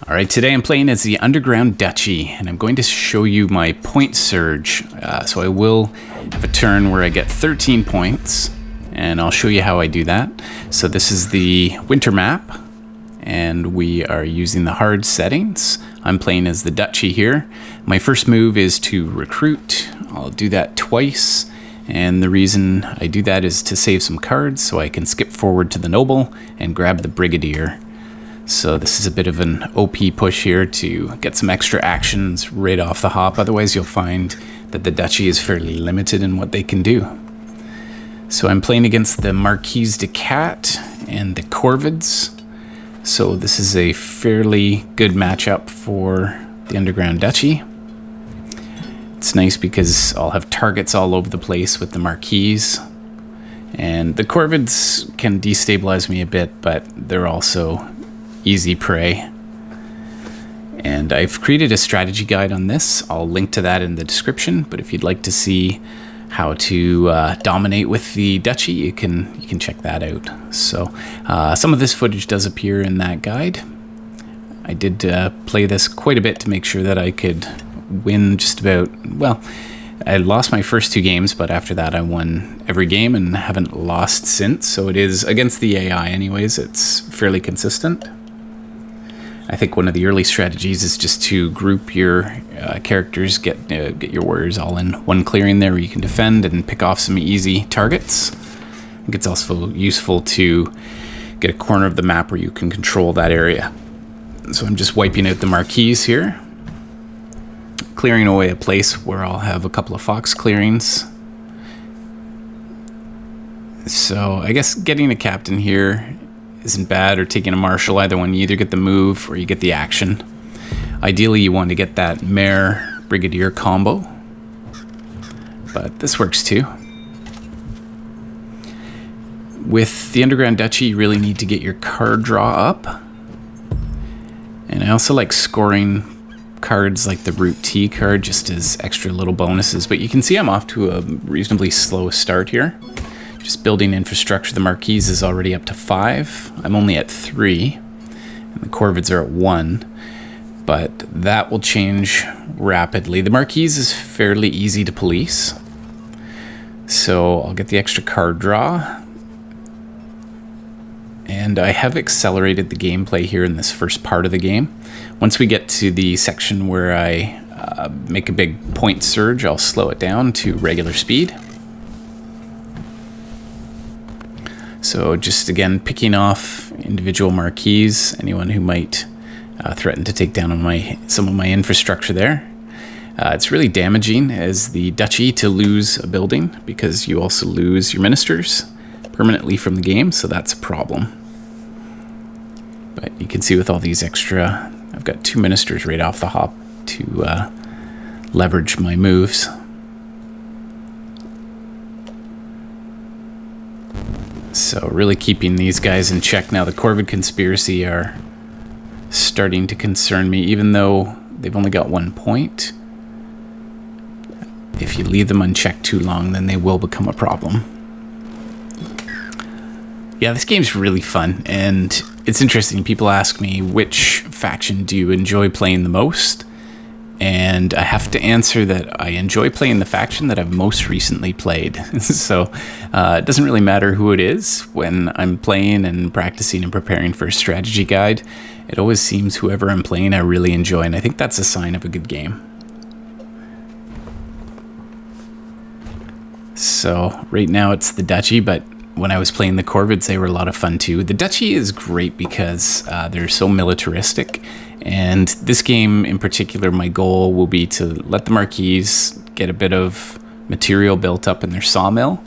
Alright, today I'm playing as the Underground Duchy, and I'm going to show you my point surge. So I will have a turn where I get 13 points, and I'll show you how I do that. So this is the winter map, and we are using the hard settings. I'm playing as the Duchy here. My first move is to recruit. I'll do that twice, and the reason I do that is to save some cards so I can skip forward to the noble and grab the brigadier. So this is a bit of an OP push here to get some extra actions right off the hop. Otherwise you'll find that the Duchy is fairly limited in what they can do. So I'm playing against the Marquise de Cat and the Corvids. So this is a fairly good matchup for the Underground Duchy. It's nice because I'll have targets all over the place with the Marquise. And the Corvids can destabilize me a bit, but they're also easy prey. And I've created a strategy guide on this. I'll link to that in the description, but if you'd like to see how to dominate with the Duchy, you can check that out. So some of this footage does appear in that guide. I did play this quite a bit to make sure that I could win just about, well, I lost my first 2 games, but after that I won every game and haven't lost since. So it is against the AI anyways. It's fairly consistent. I think one of the early strategies is just to group your characters, get your warriors all in one clearing there where you can defend and pick off some easy targets. I think it's also useful to get a corner of the map where you can control that area. So I'm just wiping out the Marquise here, clearing away a place where I'll have a couple of fox clearings. So I guess getting a captain here isn't bad, or taking a marshal. Either one, you either get the move or you get the action. Ideally you want to get that mayor brigadier combo, but this works too. With the Underground Duchy you really need to get your card draw up, and I also like scoring cards like the Route T card just as extra little bonuses. But you can see I'm off to a reasonably slow start here. Just building infrastructure. The Marquise is already up to 5. I'm only at 3. And the Corvids are at 1. But that will change rapidly. The Marquise is fairly easy to police. So I'll get the extra card draw. And I have accelerated the gameplay here in this first part of the game. Once we get to the section where I make a big point surge, I'll slow it down to regular speed. So just again picking off individual Marquise, anyone who might threaten to take down on some of my infrastructure there. It's really damaging as the Duchy to lose a building because you also lose your ministers permanently from the game, so that's a problem. But you can see with all these extra, I've got 2 ministers right off the hop to leverage my moves. So really keeping these guys in check now. The Corvid conspiracy are starting to concern me, even though they've only got 1 point. If you leave them unchecked too long, then they will become a problem. Yeah, this game's really fun, and it's interesting. People ask me, which faction do you enjoy playing the most? And I have to answer that I enjoy playing the faction that I've most recently played. So it doesn't really matter who it is. When I'm playing and practicing and preparing for a strategy guide, it always seems whoever I'm playing I really enjoy, and I think that's a sign of a good game. So right now it's the Duchy, but when I was playing the Corvids, they were a lot of fun too. The Duchy is great because they're so militaristic. And this game in particular, my goal will be to let the Marquise get a bit of material built up in their sawmill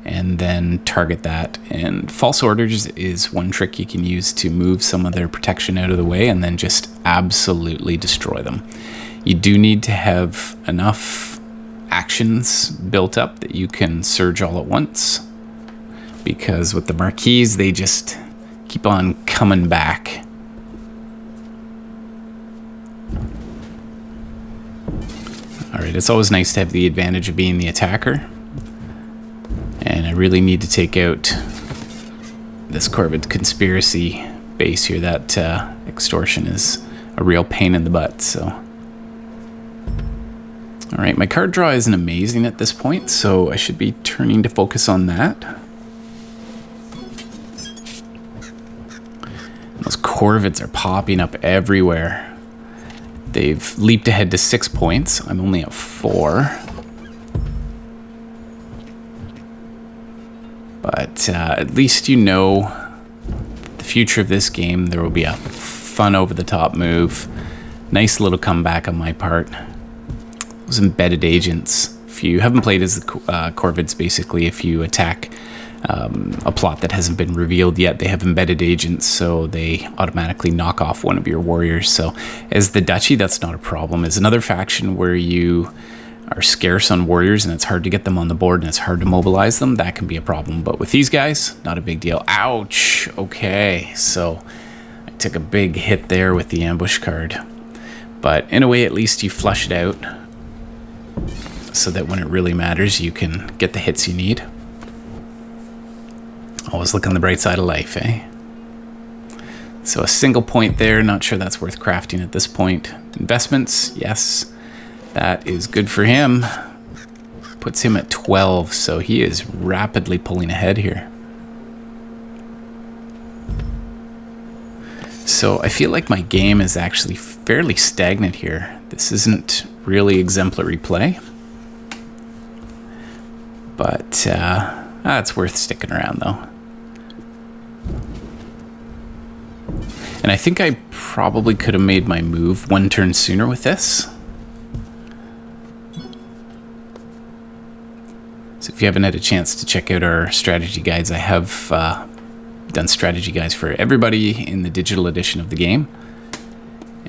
and then target that. And false orders is one trick you can use to move some of their protection out of the way and then just absolutely destroy them. You do need to have enough actions built up that you can surge all at once, because with the Marquise, they just keep on coming back. Alright, it's always nice to have the advantage of being the attacker. And I really need to take out this Corvid conspiracy base here. That extortion is a real pain in the butt. So, all right, my card draw isn't amazing at this point, so I should be turning to focus on that. Those corvids are popping up everywhere. They've leaped ahead to 6 points. I'm only at 4. But at least you know the future of this game. There will be a fun over-the-top move. Nice little comeback on my part. Those embedded agents. If you haven't played as the corvids, basically, if you attack a plot that hasn't been revealed yet, they have embedded agents, so they automatically knock off one of your warriors. So as the Duchy, that's not a problem. As another faction where you are scarce on warriors and it's hard to get them on the board and it's hard to mobilize them, that can be a problem. But with these guys, not a big deal. Ouch! Okay, so I took a big hit there with the ambush card. But in a way, at least you flush it out so that when it really matters, you can get the hits you need. Always look on the bright side of life, eh? So a single point there, not sure that's worth crafting at this point. Investments, yes, that is good for him. Puts him at 12, so he is rapidly pulling ahead here. So I feel like my game is actually fairly stagnant here. This isn't really exemplary play. But it's worth sticking around though. And I think I probably could have made my move 1 turn sooner with this. So if you haven't had a chance to check out our strategy guides, I have done strategy guides for everybody in the digital edition of the game.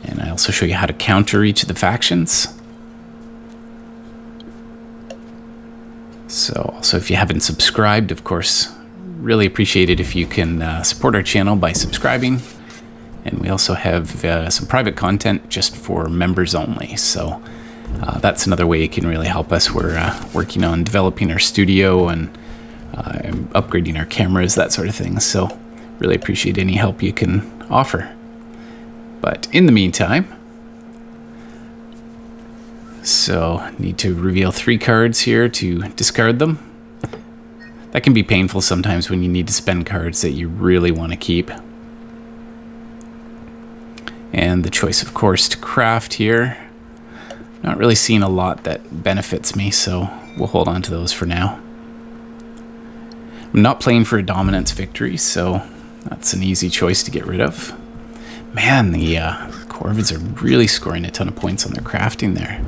And I also show you how to counter each of the factions. So also if you haven't subscribed, of course, really appreciate it if you can support our channel by subscribing. And we also have some private content just for members only. So that's another way you can really help us. We're working on developing our studio and upgrading our cameras, that sort of thing. So really appreciate any help you can offer. But in the meantime, so need to reveal 3 cards here to discard them. That can be painful sometimes when you need to spend cards that you really want to keep. And the choice, of course, to craft here. Not really seeing a lot that benefits me, so we'll hold on to those for now. I'm not playing for a dominance victory, so that's an easy choice to get rid of. Man, the corvids are really scoring a ton of points on their crafting there.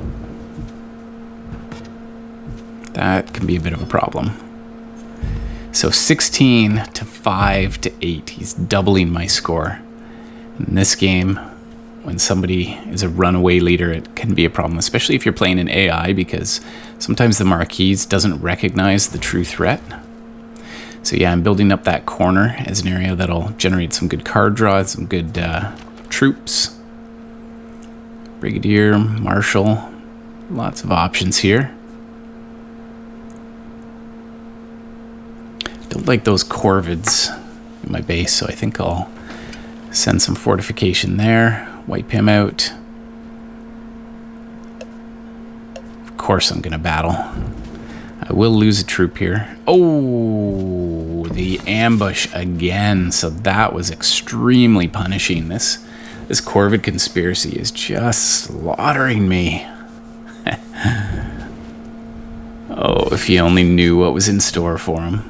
That can be a bit of a problem. So 16 to 5 to 8. He's doubling my score. In this game, when somebody is a runaway leader, it can be a problem, especially if you're playing an AI, because sometimes the Marquise doesn't recognize the true threat. So yeah, I'm building up that corner as an area that'll generate some good card draws, some good troops. Brigadier, Marshal, lots of options here. Don't like those corvids in my base, so I think I'll send some fortification there. Wipe him out. Of course I'm gonna battle. I will lose a troop here. Oh, the ambush again. So that was extremely punishing. This corvid conspiracy is just slaughtering me. Oh, if he only knew what was in store for him.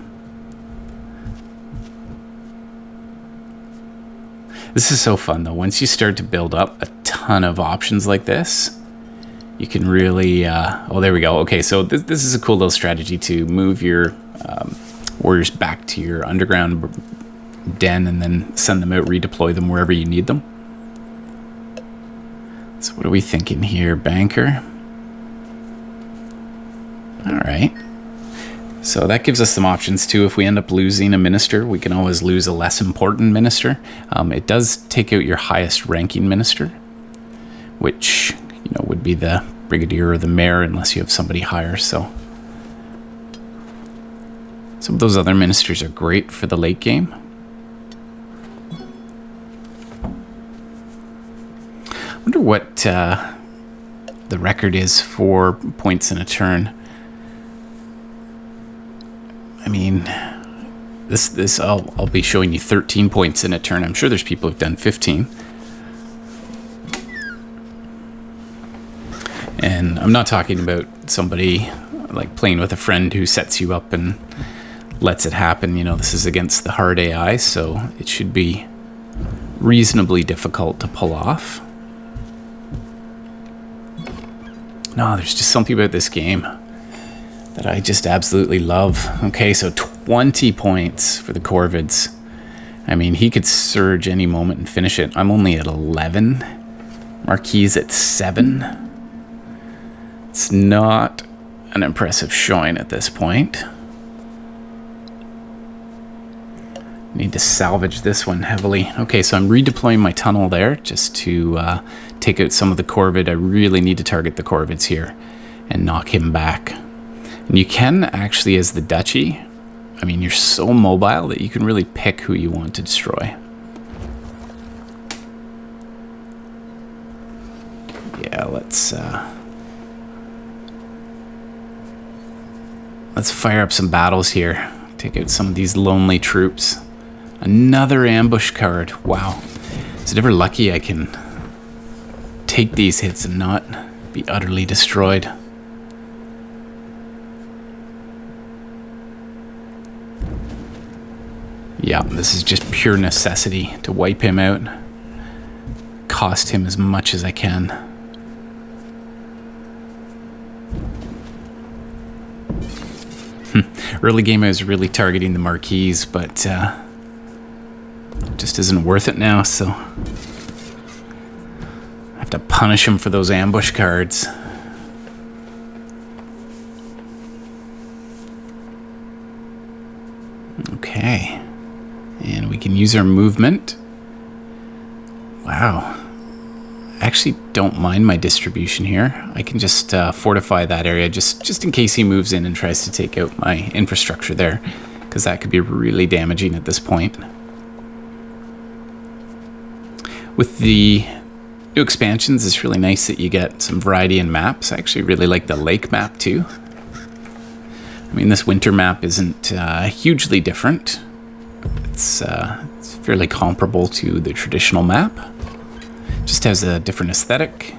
This is so fun though. Once you start to build up a ton of options like this, you can really, oh, there we go. Okay, so this is a cool little strategy to move your warriors back to your underground den and then send them out, redeploy them wherever you need them. So what are we thinking here, banker? All right. So that gives us some options too. If we end up losing a minister, we can always lose a less important minister. It does take out your highest ranking minister, which would be the brigadier or the mayor, unless you have somebody higher. So some of those other ministers are great for the late game. wonder what the record is for points in a turn. I mean, this I'll be showing you 13 points in a turn. I'm sure there's people who've done 15. And I'm not talking about somebody like playing with a friend who sets you up and lets it happen. You know, this is against the hard AI, so it should be reasonably difficult to pull off. No, there's just something about this game that I just absolutely love. Okay, so 20 points for the Corvids. I mean, he could surge any moment and finish it. I'm only at 11. Marquis at 7. It's not an impressive showing at this point. Need to salvage this one heavily. Okay, so I'm redeploying my tunnel there just to take out some of the Corvid. I really need to target the Corvids here and knock him back. And you can actually, as the Duchy, I mean, you're so mobile that you can really pick who you want to destroy. Yeah, let's fire up some battles here. Take out some of these lonely troops. Another ambush card. Wow. Is it ever lucky I can take these hits and not be utterly destroyed? Yeah, this is just pure necessity to wipe him out. Cost him as much as I can. Early game I was really targeting the Marquis, but it just isn't worth it now, so I have to punish him for those ambush cards. Okay. And we can use our movement. Wow. I actually don't mind my distribution here. I can just fortify that area just in case he moves in and tries to take out my infrastructure there, because that could be really damaging at this point. With the new expansions, it's really nice that you get some variety in maps. I actually really like the lake map too. I mean, this winter map isn't hugely different. It's fairly comparable to the traditional map. Just has a different aesthetic.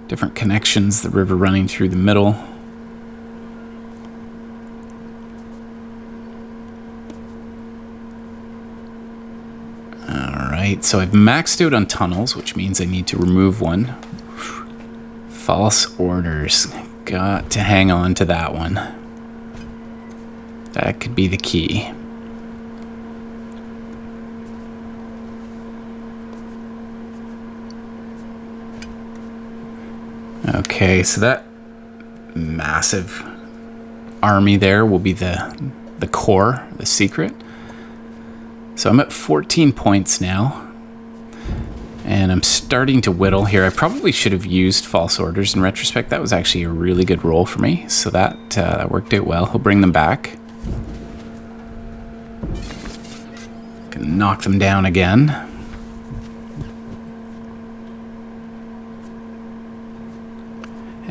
Different connections, the river running through the middle. Alright, so I've maxed out on tunnels, which means I need to remove one. False orders. Got to hang on to that one. That could be the key. Okay, so that massive army there will be the core, the secret. So I'm at 14 points now. And I'm starting to whittle here. I probably should have used false orders in retrospect. That was actually a really good roll for me. So that worked out well. He'll bring them back. Can knock them down again.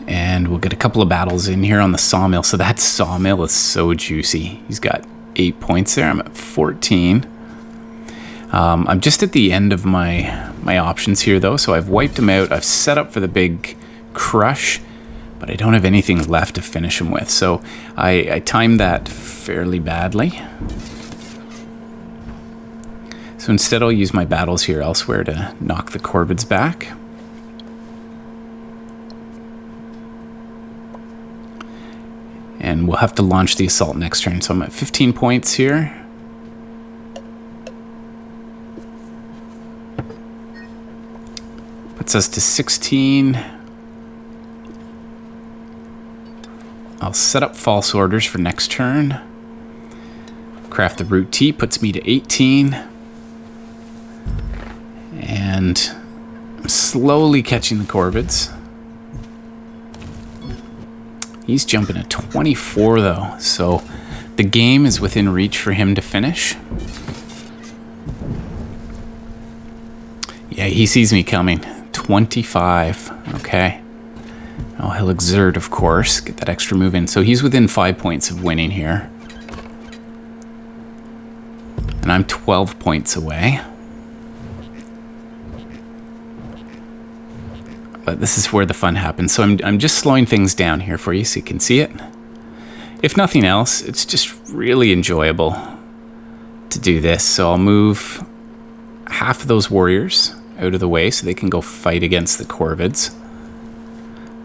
And we'll get a couple of battles in here on the sawmill. So that sawmill is so juicy. He's got 8 points there. I'm at 14. I'm just at the end of my options here, though. So I've wiped him out. I've set up for the big crush, but I don't have anything left to finish him with. So I timed that fairly badly. So instead I'll use my battles here elsewhere to knock the Corvids back. And we'll have to launch the assault next turn. So I'm at 15 points here. Puts us to 16. I'll set up false orders for next turn. Craft the root tea puts me to 18. And I'm slowly catching the Corvids. He's jumping at 24 though, so the game is within reach for him to finish. Yeah, he sees me coming. 25. Okay. Oh, he'll exert, of course. Get that extra move in. So he's within 5 points of winning here. And I'm 12 points away. But this is where the fun happens. So I'm just slowing things down here for you so you can see it. If nothing else, it's just really enjoyable to do this. So I'll move half of those warriors out of the way so they can go fight against the corvids.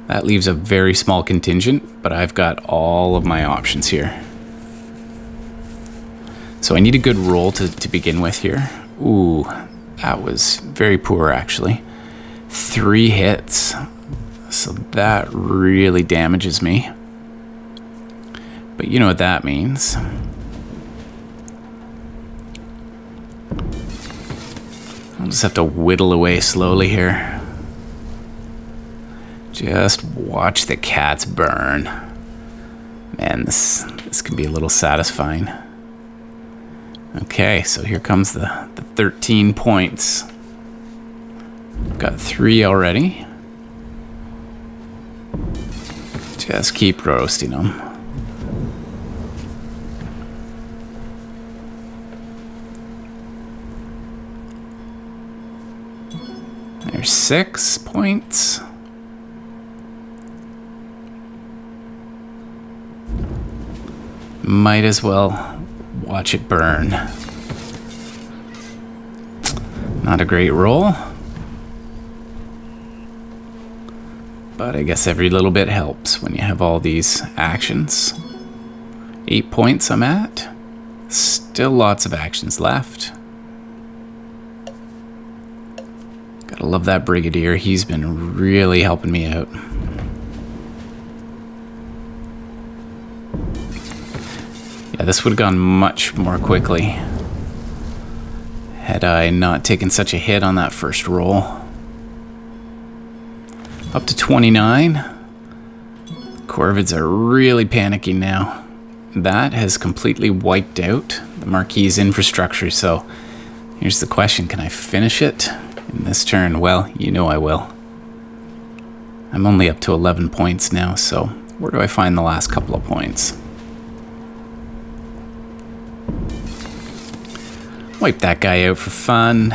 That leaves a very small contingent, but I've got all of my options here. So I need a good roll to begin with here. Ooh, that was very poor actually. 3 hits. So that really damages me. But you know what that means. I'll just have to whittle away slowly here. Just watch the cats burn. Man, this can be a little satisfying. Okay, so here comes the 13 points. Got 3 already. Just keep roasting them. There's 6 points. Might as well watch it burn. Not a great roll. But I guess every little bit helps when you have all these actions. 8 points I'm at. Still lots of actions left. Gotta love that Brigadier. He's been really helping me out. Yeah, this would have gone much more quickly had I not taken such a hit on that first roll. Up to 29. Corvids are really panicking now. That has completely wiped out the Marquis' infrastructure, so here's the question, can I finish it in this turn? Well, you know I will. I'm only up to 11 points now, so where do I find the last couple of points? Wipe that guy out for fun.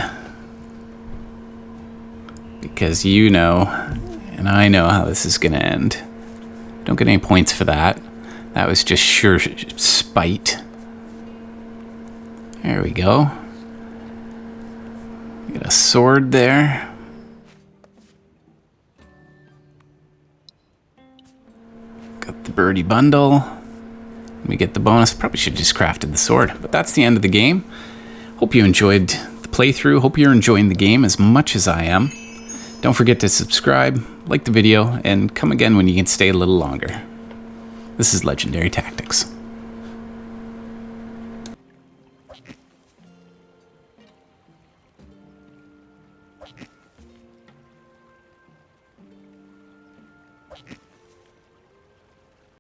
Because you know, and I know how this is gonna end. Don't get any points for that. That was just sheer spite. There we go. Get a sword there. Got the birdie bundle. We get the bonus. Probably should have just crafted the sword, but that's the end of the game. Hope you enjoyed the playthrough. Hope you're enjoying the game as much as I am. Don't forget to subscribe, like the video, and come again when you can stay a little longer. This is Legendary Tactics.